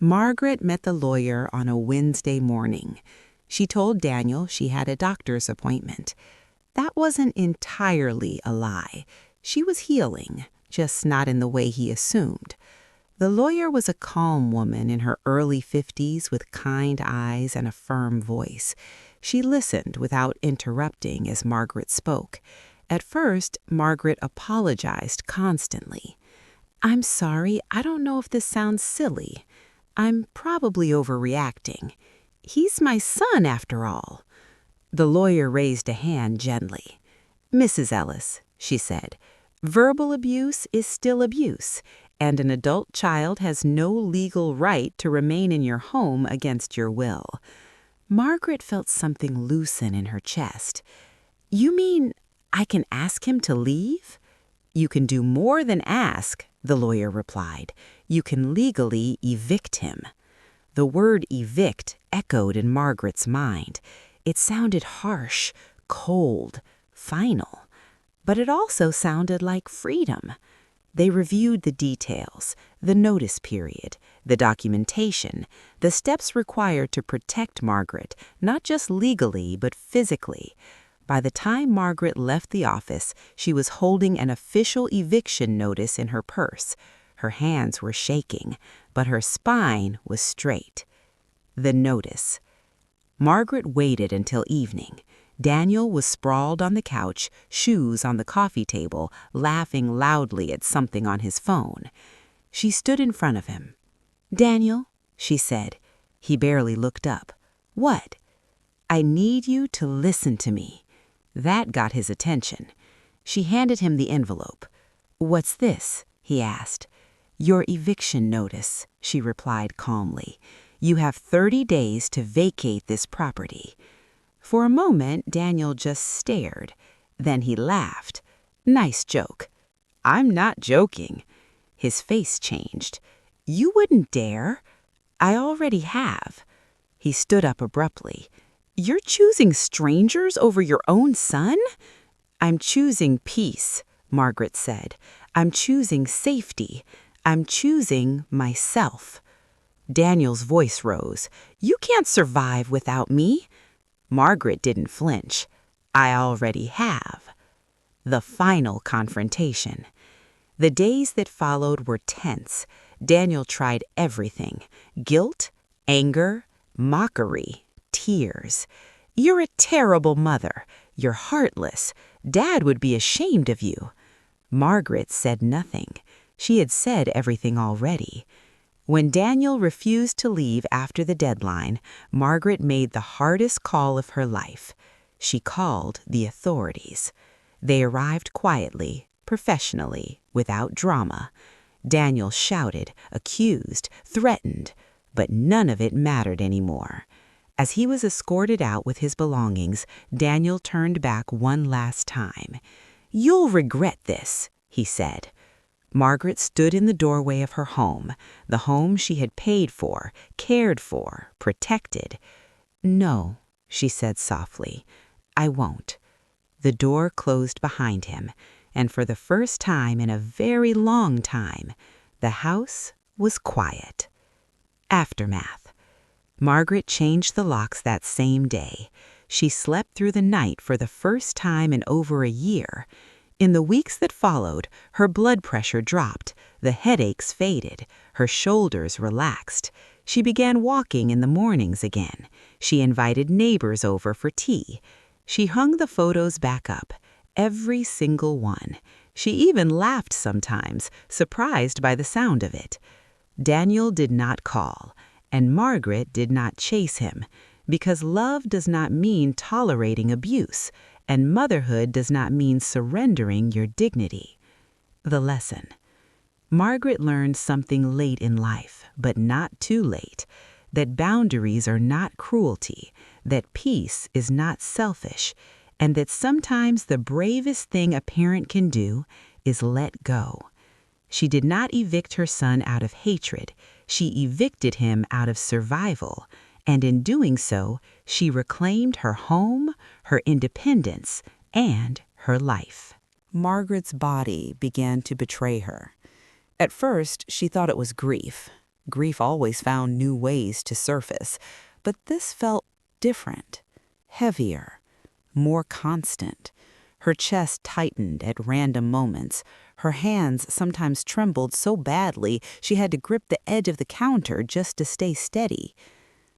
Margaret met the lawyer on a Wednesday morning. She told Daniel she had a doctor's appointment. That wasn't entirely a lie. She was healing, just not in the way he assumed. The lawyer was a calm woman in her early 50s with kind eyes and a firm voice. She listened without interrupting as Margaret spoke. At first, Margaret apologized constantly. "I'm sorry, I don't know if this sounds silly. I'm probably overreacting. He's my son, after all." The lawyer raised a hand gently. "Mrs. Ellis," she said, "verbal abuse is still abuse, and an adult child has no legal right to remain in your home against your will." Margaret felt something loosen in her chest. "You mean I can ask him to leave?" "You can do more than ask," the lawyer replied. "You can legally evict him." The word evict echoed in Margaret's mind. It sounded harsh, cold, final. But it also sounded like freedom. They reviewed the details, the notice period, the documentation, the steps required to protect Margaret, not just legally, but physically. By the time Margaret left the office, she was holding an official eviction notice in her purse. Her hands were shaking, but her spine was straight. The notice. Margaret waited until evening. Daniel was sprawled on the couch, shoes on the coffee table, laughing loudly at something on his phone. She stood in front of him. "Daniel," she said. He barely looked up. "What?" "I need you to listen to me." That got his attention. She handed him the envelope. "What's this?" he asked. "Your eviction notice," she replied calmly. "You have 30 days to vacate this property." For a moment, Daniel just stared. Then he laughed. "Nice joke." "I'm not joking." His face changed. "You wouldn't dare." "I already have." He stood up abruptly. "You're choosing strangers over your own son?" "I'm choosing peace," Margaret said. "I'm choosing safety. I'm choosing myself." Daniel's voice rose. "You can't survive without me." Margaret didn't flinch. "I already have." The final confrontation. The days that followed were tense. Daniel tried everything: guilt, anger, mockery, tears. "You're a terrible mother. You're heartless. Dad would be ashamed of you." Margaret said nothing. She had said everything already. When Daniel refused to leave after the deadline, Margaret made the hardest call of her life. She called the authorities. They arrived quietly, professionally, without drama. Daniel shouted, accused, threatened, but none of it mattered anymore. As he was escorted out with his belongings, Daniel turned back one last time. "You'll regret this," he said. Margaret stood in the doorway of her home, the home she had paid for, cared for, protected. "No," she said softly, "I won't." The door closed behind him, and for the first time in a very long time, the house was quiet. Aftermath. Margaret changed the locks that same day. She slept through the night for the first time in over a year. In the weeks that followed, her blood pressure dropped, the headaches faded, her shoulders relaxed. She began walking in the mornings again. She invited neighbors over for tea. She hung the photos back up, every single one. She even laughed sometimes, surprised by the sound of it. Daniel did not call, and Margaret did not chase him, because love does not mean tolerating abuse, and motherhood does not mean surrendering your dignity. The lesson. Margaret learned something late in life, but not too late, that boundaries are not cruelty, that peace is not selfish, and that sometimes the bravest thing a parent can do is let go. She did not evict her son out of hatred. She evicted him out of survival. And in doing so, she reclaimed her home, her independence, and her life. Margaret's body began to betray her. At first, she thought it was grief. Grief always found new ways to surface, but this felt different, heavier, more constant. Her chest tightened at random moments. Her hands sometimes trembled so badly she had to grip the edge of the counter just to stay steady.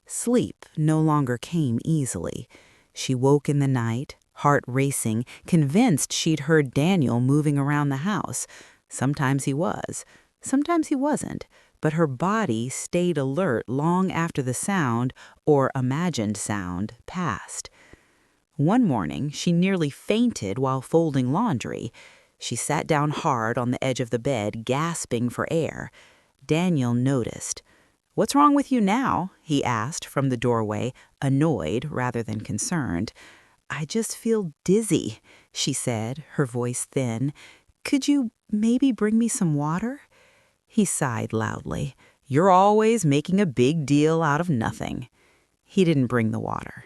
Sleep no longer came easily. She woke in the night, heart racing, convinced she'd heard Daniel moving around the house. Sometimes he was, sometimes he wasn't, but her body stayed alert long after the sound, or imagined sound, passed. One morning, she nearly fainted while folding laundry. She sat down hard on the edge of the bed, gasping for air. Daniel noticed. "What's wrong with you now?" he asked from the doorway, annoyed rather than concerned. "I just feel dizzy," she said, her voice thin. "Could you maybe bring me some water?" He sighed loudly. "You're always making a big deal out of nothing." He didn't bring the water.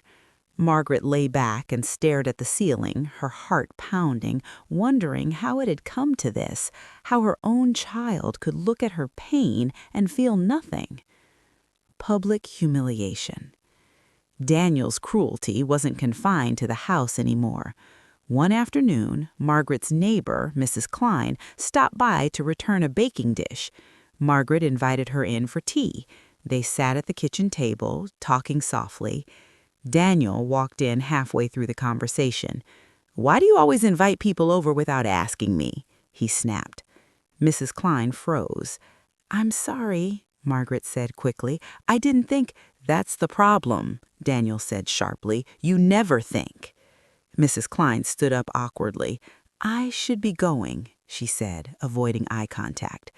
Margaret lay back and stared at the ceiling, her heart pounding, wondering how it had come to this, how her own child could look at her pain and feel nothing. Public humiliation. Daniel's cruelty wasn't confined to the house anymore. One afternoon, Margaret's neighbor, Mrs. Klein, stopped by to return a baking dish. Margaret invited her in for tea. They sat at the kitchen table, talking softly. Daniel walked in halfway through the conversation. "Why do you always invite people over without asking me?" he snapped. Mrs. Klein froze. "I'm sorry," Margaret said quickly. "I didn't think—" "That's the problem," Daniel said sharply. "You never think." Mrs. Klein stood up awkwardly. "I should be going," she said, avoiding eye contact.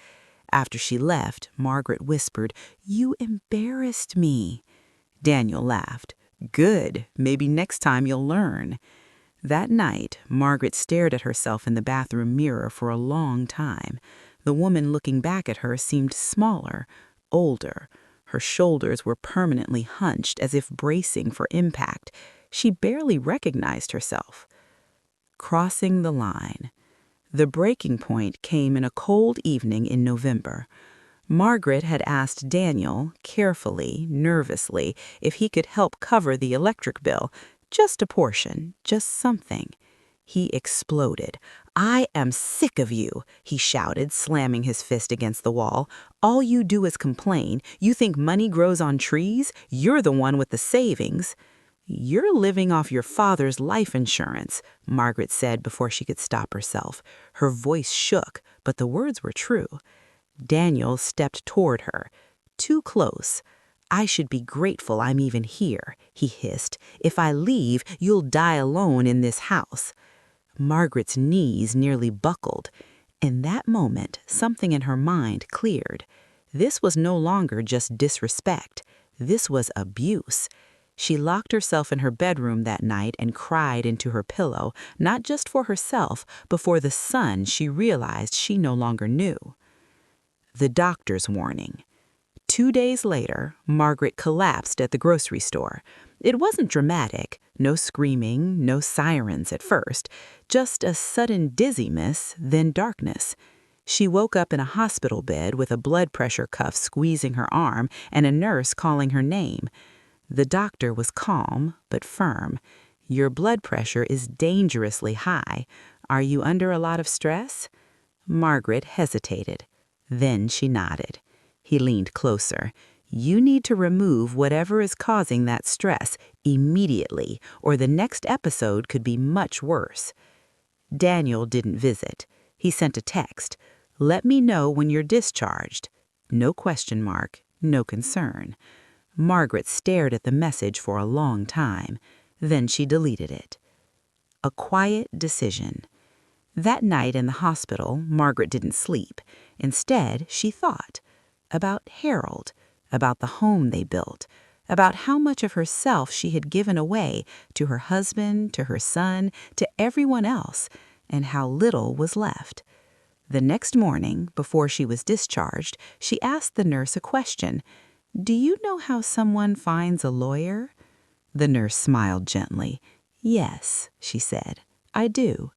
After she left, Margaret whispered, "You embarrassed me." Daniel laughed. "Good. Maybe next time you'll learn." That night, Margaret stared at herself in the bathroom mirror for a long time. The woman looking back at her seemed smaller, older. Her shoulders were permanently hunched as if bracing for impact. She barely recognized herself. Crossing the line. The breaking point came in a cold evening in November. Margaret had asked Daniel, carefully, nervously, if he could help cover the electric bill. Just a portion, just something. He exploded. "I am sick of you," he shouted, slamming his fist against the wall. "All you do is complain. You think money grows on trees? You're the one with the savings." "You're living off your father's life insurance," Margaret said before she could stop herself. Her voice shook, but the words were true. Daniel stepped toward her. Too close. "I should be grateful I'm even here," he hissed. "If I leave, you'll die alone in this house." Margaret's knees nearly buckled. In that moment, something in her mind cleared. This was no longer just disrespect. This was abuse. She locked herself in her bedroom that night and cried into her pillow, not just for herself, but for the son she realized she no longer knew. The doctor's warning. 2 days later, Margaret collapsed at the grocery store. It wasn't dramatic, no screaming, no sirens at first, just a sudden dizziness, then darkness. She woke up in a hospital bed with a blood pressure cuff squeezing her arm and a nurse calling her name. The doctor was calm, but firm. "Your blood pressure is dangerously high. Are you under a lot of stress?" Margaret hesitated. Then she nodded. He leaned closer. "You need to remove whatever is causing that stress immediately, or the next episode could be much worse." Daniel didn't visit. He sent a text. "Let me know when you're discharged." No question mark, no concern. Margaret stared at the message for a long time. Then she deleted it. A quiet decision. That night in the hospital, Margaret didn't sleep. Instead, she thought about Harold, about the home they built, about how much of herself she had given away to her husband, to her son, to everyone else, and how little was left. The next morning, before she was discharged, she asked the nurse a question. "Do you know how someone finds a lawyer?" The nurse smiled gently. "Yes," she said, "I do."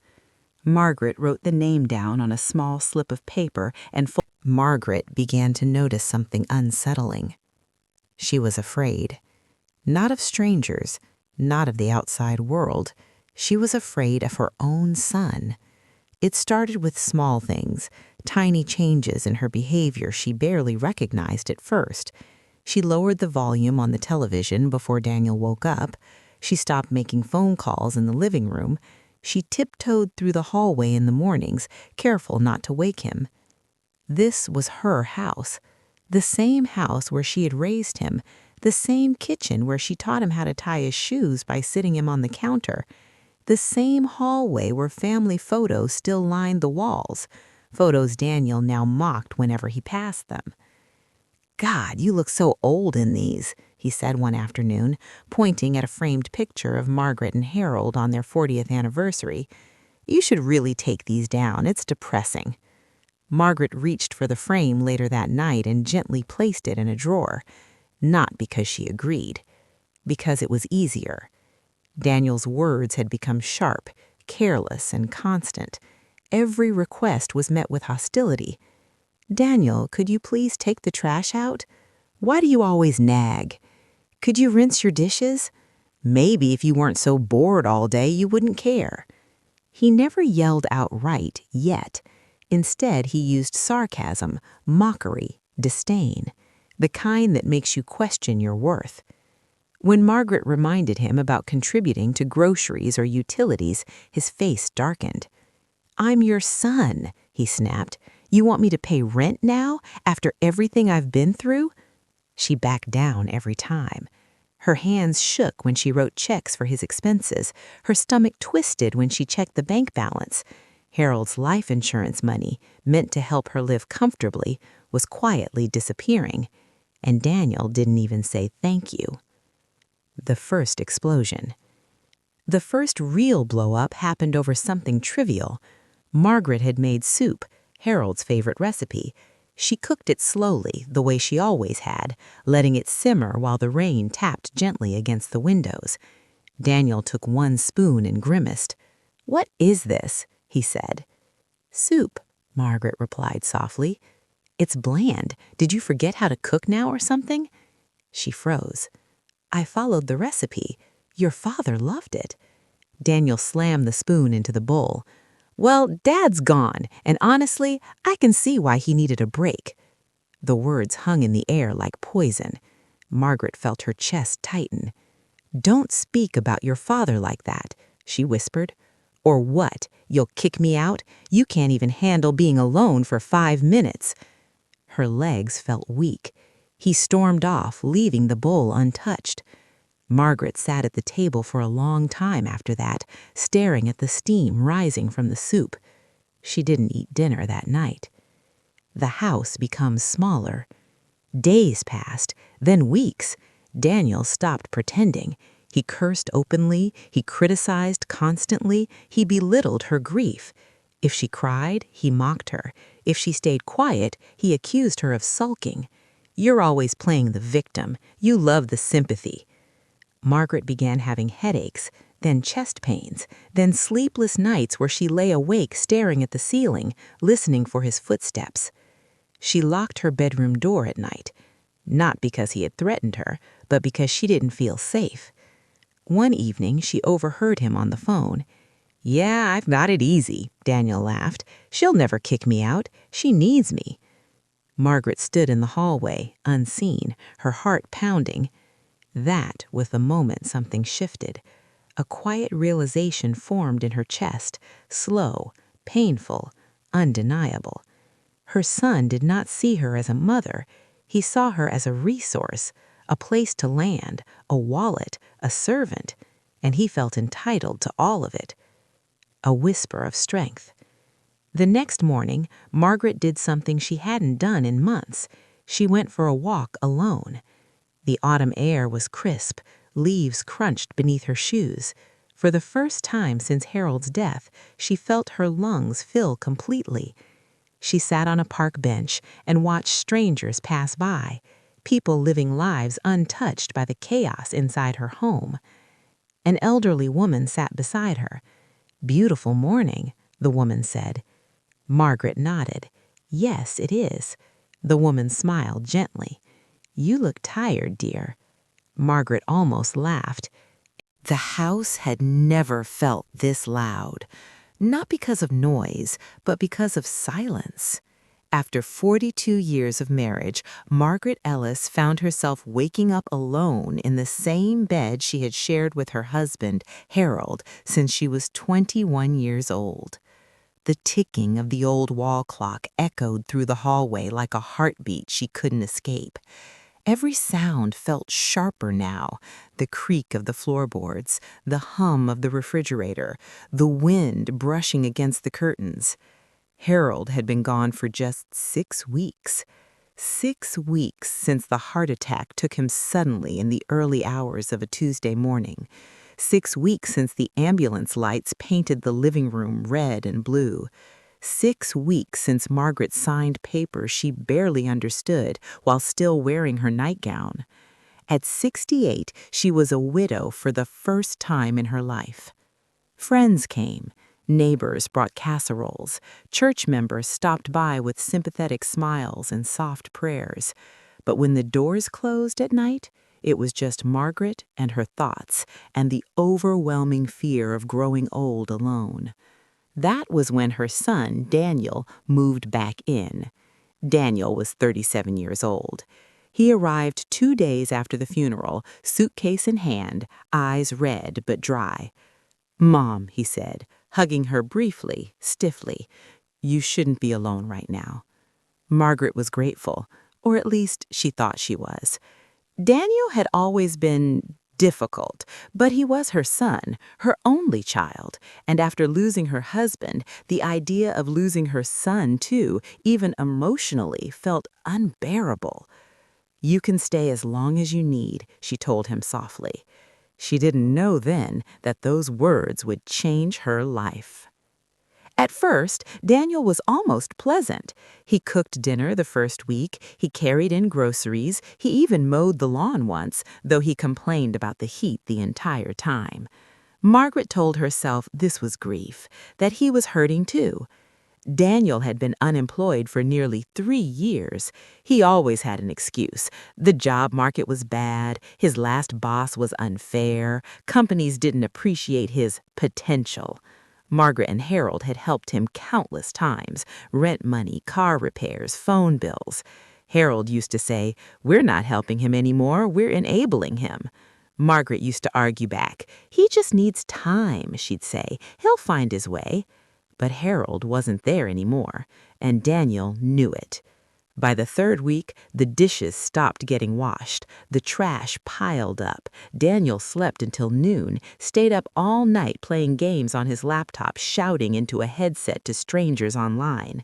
Margaret wrote the name down on a small slip of paper and Margaret began to notice something unsettling. She was afraid. Not of strangers, not of the outside world. She was afraid of her own son. It started with small things, tiny changes in her behavior she barely recognized at first. She lowered the volume on the television before Daniel woke up. She stopped making phone calls in the living room. She tiptoed through the hallway in the mornings, careful not to wake him. This was her house, the same house where she had raised him, the same kitchen where she taught him how to tie his shoes by sitting him on the counter, the same hallway where family photos still lined the walls, photos Daniel now mocked whenever he passed them. "God, you look so old in these," he said one afternoon, pointing at a framed picture of Margaret and Harold on their 40th anniversary. "You should really take these down. It's depressing." Margaret reached for the frame later that night and gently placed it in a drawer, not because she agreed, because it was easier. Daniel's words had become sharp, careless, and constant. Every request was met with hostility. "Daniel, could you please take the trash out? Why do you always nag? Could you rinse your dishes? Maybe if you weren't so bored all day, you wouldn't care." He never yelled outright yet. Instead, he used sarcasm, mockery, disdain, the kind that makes you question your worth. When Margaret reminded him about contributing to groceries or utilities, his face darkened. "I'm your son," he snapped. "You want me to pay rent now, after everything I've been through?" She backed down every time. Her hands shook when she wrote checks for his expenses. Her stomach twisted when she checked the bank balance. Harold's life insurance money, meant to help her live comfortably, was quietly disappearing. And Daniel didn't even say thank you. The first explosion. The first real blow-up happened over something trivial. Margaret had made soup, Harold's favorite recipe. She cooked it slowly, the way she always had, letting it simmer while the rain tapped gently against the windows. Daniel took one spoon and grimaced. "What is this?" he said. "Soup," Margaret replied softly. "It's bland. Did you forget how to cook now or something?" She froze. "I followed the recipe. Your father loved it." Daniel slammed the spoon into the bowl. "Well, Dad's gone, and honestly, I can see why he needed a break." The words hung in the air like poison. Margaret felt her chest tighten. "Don't speak about your father like that," she whispered. "Or what? You'll kick me out? You can't even handle being alone for 5 minutes." Her legs felt weak. He stormed off, leaving the bowl untouched. Margaret sat at the table for a long time after that, staring at the steam rising from the soup. She didn't eat dinner that night. The house becomes smaller. Days passed, then weeks. Daniel stopped pretending. He cursed openly, he criticized constantly, he belittled her grief. If she cried, he mocked her. If she stayed quiet, he accused her of sulking. "You're always playing the victim. You love the sympathy." Margaret began having headaches, then chest pains, then sleepless nights where she lay awake staring at the ceiling, listening for his footsteps. She locked her bedroom door at night, not because he had threatened her, but because she didn't feel safe. One evening, she overheard him on the phone. "Yeah, I've got it easy," Daniel laughed. "She'll never kick me out. She needs me." Margaret stood in the hallway, unseen, her heart pounding. That was the moment something shifted. A quiet realization formed in her chest, slow, painful, undeniable. Her son did not see her as a mother. He saw her as a resource, a place to land, a wallet, a servant, and he felt entitled to all of it. A whisper of strength. The next morning, Margaret did something she hadn't done in months. She went for a walk alone. The autumn air was crisp, leaves crunched beneath her shoes. For the first time since Harold's death, she felt her lungs fill completely. She sat on a park bench and watched strangers pass by, people living lives untouched by the chaos inside her home. An elderly woman sat beside her. "Beautiful morning," the woman said. Margaret nodded. "Yes, it is." The woman smiled gently. "You look tired, dear." Margaret almost laughed. The house had never felt this loud, not because of noise, but because of silence. After 42 years of marriage, Margaret Ellis found herself waking up alone in the same bed she had shared with her husband, Harold, since she was 21 years old. The ticking of the old wall clock echoed through the hallway like a heartbeat she couldn't escape. Every sound felt sharper now: the creak of the floorboards, the hum of the refrigerator, the wind brushing against the curtains. Harold had been gone for just 6 weeks. 6 weeks since the heart attack took him suddenly in the early hours of a Tuesday morning. 6 weeks since the ambulance lights painted the living room red and blue. 6 weeks since Margaret signed papers she barely understood while still wearing her nightgown. At 68, she was a widow for the first time in her life. Friends came. Neighbors brought casseroles. Church members stopped by with sympathetic smiles and soft prayers. But when the doors closed at night, it was just Margaret and her thoughts and the overwhelming fear of growing old alone. That was when her son, Daniel, moved back in. Daniel was 37 years old. He arrived 2 days after the funeral, suitcase in hand, eyes red but dry. "Mom," he said, hugging her briefly, stiffly, "you shouldn't be alone right now." Margaret was grateful, or at least she thought she was. Daniel had always been difficult, but he was her son, her only child, and after losing her husband, the idea of losing her son, too, even emotionally, felt unbearable. "You can stay as long as you need," she told him softly. She didn't know then that those words would change her life. At first, Daniel was almost pleasant. He cooked dinner the first week, he carried in groceries, he even mowed the lawn once, though he complained about the heat the entire time. Margaret told herself this was grief, that he was hurting too. Daniel had been unemployed for nearly 3 years. He always had an excuse. The job market was bad, his last boss was unfair, companies didn't appreciate his potential. Margaret and Harold had helped him countless times: rent money, car repairs, phone bills. Harold used to say, "We're not helping him anymore, we're enabling him." Margaret used to argue back. "He just needs time," she'd say. "He'll find his way." But Harold wasn't there anymore, and Daniel knew it. By the 3rd week, the dishes stopped getting washed. The trash piled up. Daniel slept until noon, stayed up all night playing games on his laptop, shouting into a headset to strangers online.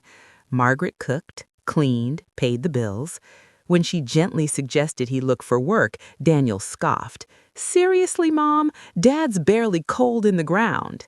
Margaret cooked, cleaned, paid the bills. When she gently suggested he look for work, Daniel scoffed. "Seriously, Mom? Dad's barely cold in the ground."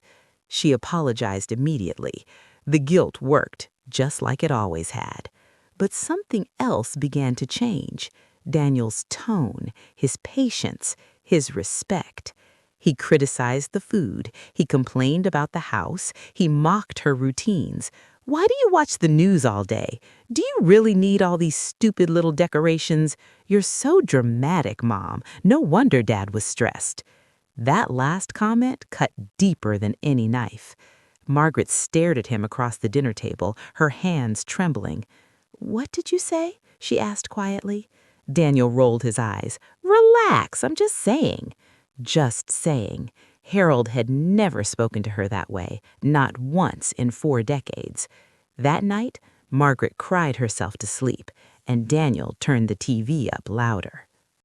She apologized immediately. The guilt worked, just like it always had. But something else began to change: Daniel's tone, his patience, his respect. He criticized the food, he complained about the house, he mocked her routines. "Why do you watch the news all day? Do you really need all these stupid little decorations? You're so dramatic, Mom. No wonder Dad was stressed." That last comment cut deeper than any knife. Margaret stared at him across the dinner table, her hands trembling. "What did you say?" she asked quietly. Daniel rolled his eyes. "Relax, I'm just saying." Just saying. Harold had never spoken to her that way, not once in 4 decades. That night, Margaret cried herself to sleep, and Daniel turned the TV up louder.